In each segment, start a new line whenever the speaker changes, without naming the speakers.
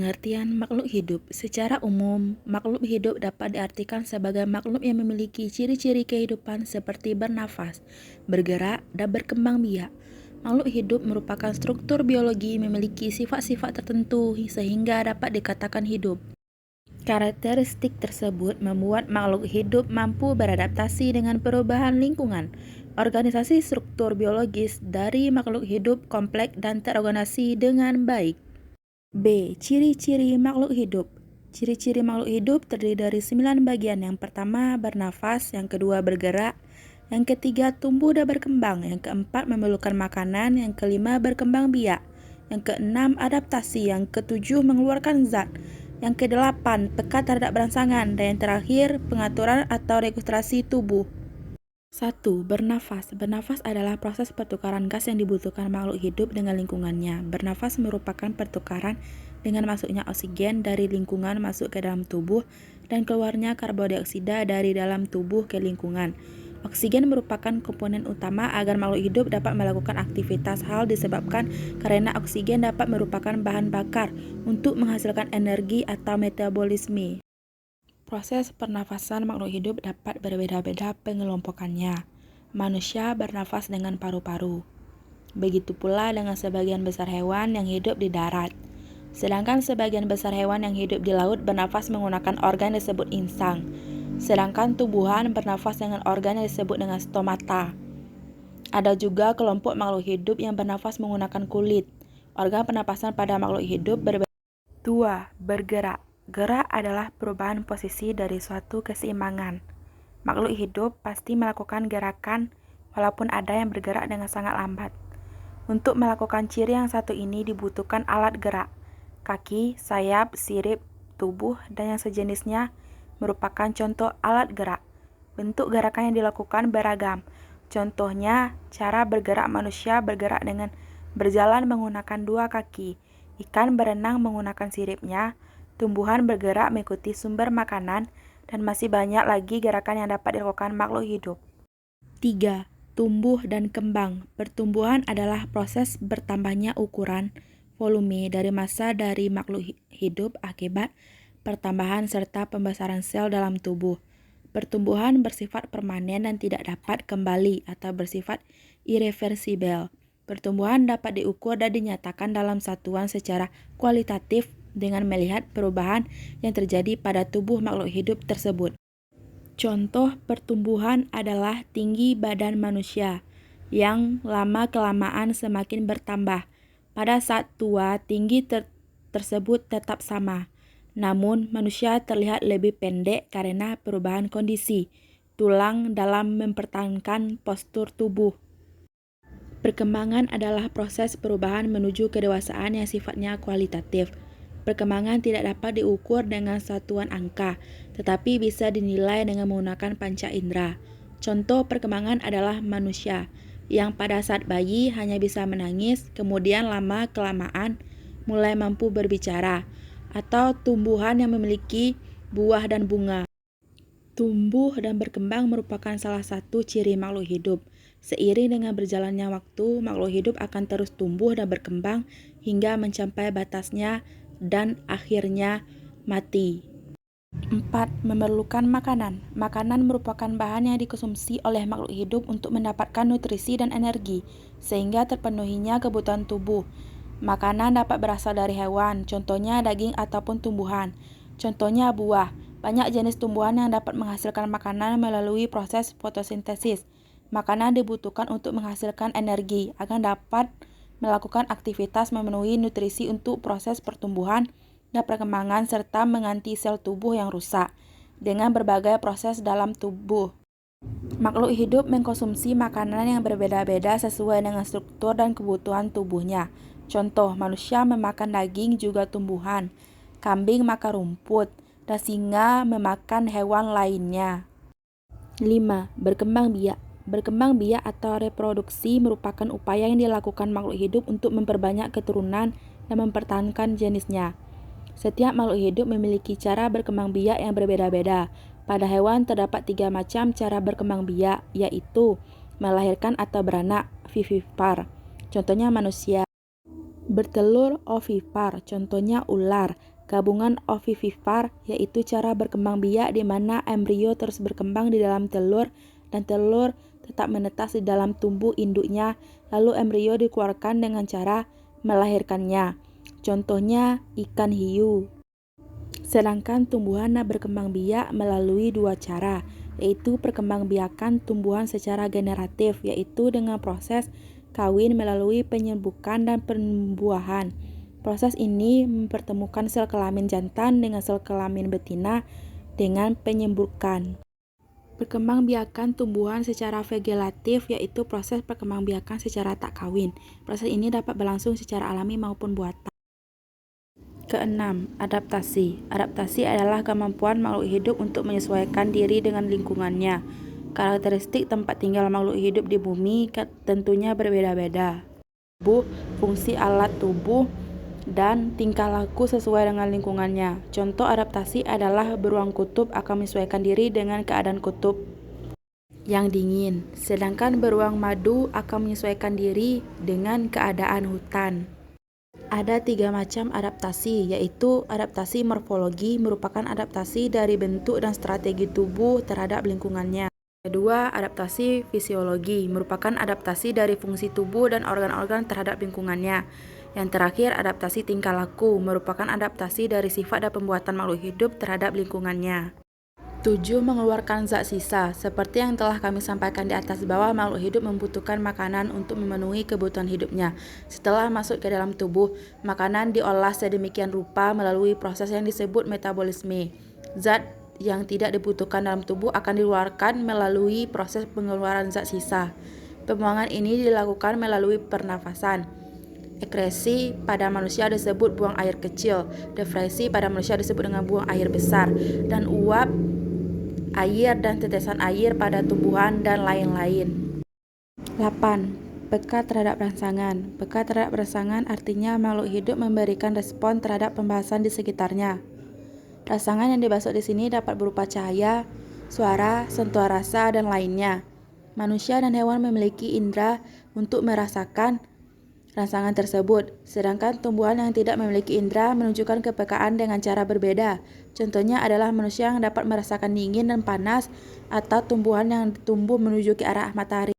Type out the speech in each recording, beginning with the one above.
Pengertian makhluk hidup. Secara umum, makhluk hidup dapat diartikan sebagai makhluk yang memiliki ciri-ciri kehidupan seperti bernafas, bergerak, dan berkembang biak. Makhluk hidup merupakan struktur biologi memiliki sifat-sifat tertentu sehingga dapat dikatakan hidup. Karakteristik tersebut membuat makhluk hidup mampu beradaptasi dengan perubahan lingkungan. Organisasi struktur biologis dari makhluk hidup kompleks dan terorganisasi dengan baik. B. Ciri-ciri makhluk hidup. Ciri-ciri makhluk hidup terdiri dari 9 bagian. Yang pertama, bernafas. Yang kedua, bergerak. Yang ketiga, tumbuh dan berkembang. Yang keempat, memerlukan makanan. Yang kelima, berkembang biak. Yang keenam, adaptasi. Yang ketujuh, mengeluarkan zat. Yang kedelapan, peka terhadap rangsangan. Dan yang terakhir, pengaturan atau registrasi tubuh. 1. Bernafas. Bernafas adalah proses pertukaran gas yang dibutuhkan makhluk hidup dengan lingkungannya. Bernafas merupakan pertukaran dengan masuknya oksigen dari lingkungan masuk ke dalam tubuh dan keluarnya karbon dioksida dari dalam tubuh ke lingkungan. Oksigen merupakan komponen utama agar makhluk hidup dapat melakukan aktivitas. Hal disebabkan karena oksigen dapat merupakan bahan bakar untuk menghasilkan energi atau metabolisme. Proses pernafasan makhluk hidup dapat berbeda-beda pengelompokannya. Manusia bernafas dengan paru-paru. Begitu pula dengan sebagian besar hewan yang hidup di darat. Sedangkan sebagian besar hewan yang hidup di laut bernafas menggunakan organ disebut insang. Sedangkan tumbuhan bernafas dengan organ yang disebut dengan stomata. Ada juga kelompok makhluk hidup yang bernafas menggunakan kulit. Organ pernapasan pada makhluk hidup berbeda. 2. Bergerak. Gerak adalah perubahan posisi dari suatu keseimbangan. Makhluk hidup pasti melakukan gerakan walaupun ada yang bergerak dengan sangat lambat. Untuk melakukan ciri yang satu ini dibutuhkan alat gerak. Kaki, sayap, sirip, tubuh, dan yang sejenisnya merupakan contoh alat gerak. Bentuk gerakan yang dilakukan beragam. Contohnya, cara bergerak manusia bergerak dengan berjalan menggunakan dua kaki. Ikan berenang menggunakan siripnya. Tumbuhan bergerak mengikuti sumber makanan, dan masih banyak lagi gerakan yang dapat dilakukan makhluk hidup. 3. Tumbuh dan kembang. Pertumbuhan adalah proses bertambahnya ukuran, volume dari massa dari makhluk hidup akibat pertambahan serta pembesaran sel dalam tubuh. Pertumbuhan bersifat permanen dan tidak dapat kembali atau bersifat irreversibel. Pertumbuhan dapat diukur dan dinyatakan dalam satuan secara kualitatif dengan melihat perubahan yang terjadi pada tubuh makhluk hidup tersebut. Contoh pertumbuhan adalah tinggi badan manusia, yang lama-kelamaan semakin bertambah. Pada saat tua, tinggi tersebut tetap sama. Namun, manusia terlihat lebih pendek karena perubahan kondisi tulang dalam mempertahankan postur tubuh. Perkembangan adalah proses perubahan menuju kedewasaan yang sifatnya kualitatif. Perkembangan tidak dapat diukur dengan satuan angka, tetapi bisa dinilai dengan menggunakan panca indera. Contoh perkembangan adalah manusia, yang pada saat bayi hanya bisa menangis, kemudian lama-kelamaan mulai mampu berbicara, atau tumbuhan yang memiliki buah dan bunga. Tumbuh dan berkembang merupakan salah satu ciri makhluk hidup. Seiring dengan berjalannya waktu, makhluk hidup akan terus tumbuh dan berkembang hingga mencapai batasnya dan akhirnya mati. 4. Memerlukan makanan. Makanan merupakan bahan yang dikonsumsi oleh makhluk hidup untuk mendapatkan nutrisi dan energi, sehingga terpenuhinya kebutuhan tubuh. Makanan dapat berasal dari hewan, contohnya daging ataupun tumbuhan. Contohnya buah. Banyak jenis tumbuhan yang dapat menghasilkan makanan melalui proses fotosintesis. Makanan dibutuhkan untuk menghasilkan energi agar dapat melakukan aktivitas memenuhi nutrisi untuk proses pertumbuhan dan perkembangan serta mengganti sel tubuh yang rusak dengan berbagai proses dalam tubuh. Makhluk hidup mengkonsumsi makanan yang berbeda-beda sesuai dengan struktur dan kebutuhan tubuhnya. Contoh, manusia memakan daging juga tumbuhan, kambing makan rumput, dan singa memakan hewan lainnya. 5. Berkembang biak. Berkembang biak atau reproduksi merupakan upaya yang dilakukan makhluk hidup untuk memperbanyak keturunan dan mempertahankan jenisnya. Setiap makhluk hidup memiliki cara berkembang biak yang berbeda-beda. Pada hewan terdapat 3 macam cara berkembang biak, yaitu melahirkan atau beranak, vivipar, contohnya manusia. Bertelur, ovipar, contohnya ular. Gabungan ovivipar yaitu cara berkembang biak di mana embrio terus berkembang di dalam telur dan telur tetap menetas di dalam tubuh induknya, lalu embrio dikeluarkan dengan cara melahirkannya. Contohnya ikan hiu. Sedangkan tumbuhan berkembang biak melalui dua cara, yaitu perkembangbiakan tumbuhan secara generatif, yaitu dengan proses kawin melalui penyerbukan dan pembuahan. Proses ini mempertemukan sel kelamin jantan dengan sel kelamin betina dengan penyemburukan. Perkembangbiakan tumbuhan secara vegetatif yaitu proses perkembangbiakan secara tak kawin. Proses ini dapat berlangsung secara alami maupun buatan. Keenam, adaptasi. Adaptasi adalah kemampuan makhluk hidup untuk menyesuaikan diri dengan lingkungannya. Karakteristik tempat tinggal makhluk hidup di bumi tentunya berbeda-beda. Tubuh, fungsi alat tubuh, dan tingkah laku sesuai dengan lingkungannya. Contoh adaptasi adalah beruang kutub akan menyesuaikan diri dengan keadaan kutub yang dingin, sedangkan beruang madu akan menyesuaikan diri dengan keadaan hutan. Ada 3 macam adaptasi, yaitu adaptasi morfologi merupakan adaptasi dari bentuk dan strategi tubuh terhadap lingkungannya. Kedua, adaptasi fisiologi merupakan adaptasi dari fungsi tubuh dan organ-organ terhadap lingkungannya. Yang terakhir, adaptasi tingkah laku merupakan adaptasi dari sifat dan pembuatan makhluk hidup terhadap lingkungannya. 7. Mengeluarkan zat sisa. Seperti yang telah kami sampaikan di atas bahwa makhluk hidup membutuhkan makanan untuk memenuhi kebutuhan hidupnya. Setelah masuk ke dalam tubuh, makanan diolah sedemikian rupa melalui proses yang disebut metabolisme. Zat yang tidak dibutuhkan dalam tubuh akan dikeluarkan melalui proses pengeluaran zat sisa. Pembuangan ini dilakukan melalui pernafasan. Ekresi pada manusia disebut buang air kecil, defresi pada manusia disebut dengan buang air besar, dan uap air dan tetesan air pada tumbuhan dan lain-lain. 8. Peka terhadap rangsangan. Peka terhadap rangsangan artinya makhluk hidup memberikan respon terhadap pembahasan di sekitarnya. Rangsangan yang dimaksud di sini dapat berupa cahaya, suara, sentuhan rasa, dan lainnya. Manusia dan hewan memiliki indera untuk merasakan rangsangan tersebut, sedangkan tumbuhan yang tidak memiliki indera menunjukkan kepekaan dengan cara berbeda. Contohnya adalah manusia yang dapat merasakan dingin dan panas, atau tumbuhan yang tumbuh menuju ke arah matahari.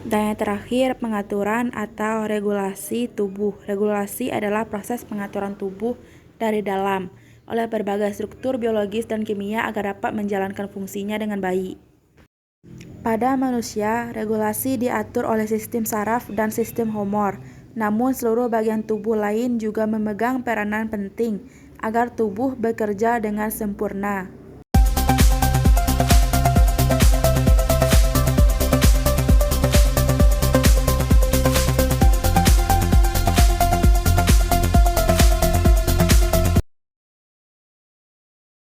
Dan yang terakhir, pengaturan atau regulasi tubuh. Regulasi adalah proses pengaturan tubuh dari dalam oleh berbagai struktur biologis dan kimia agar dapat menjalankan fungsinya dengan baik. Pada manusia, regulasi diatur oleh sistem saraf dan sistem hormon. Namun seluruh bagian tubuh lain juga memegang peranan penting agar tubuh bekerja dengan sempurna.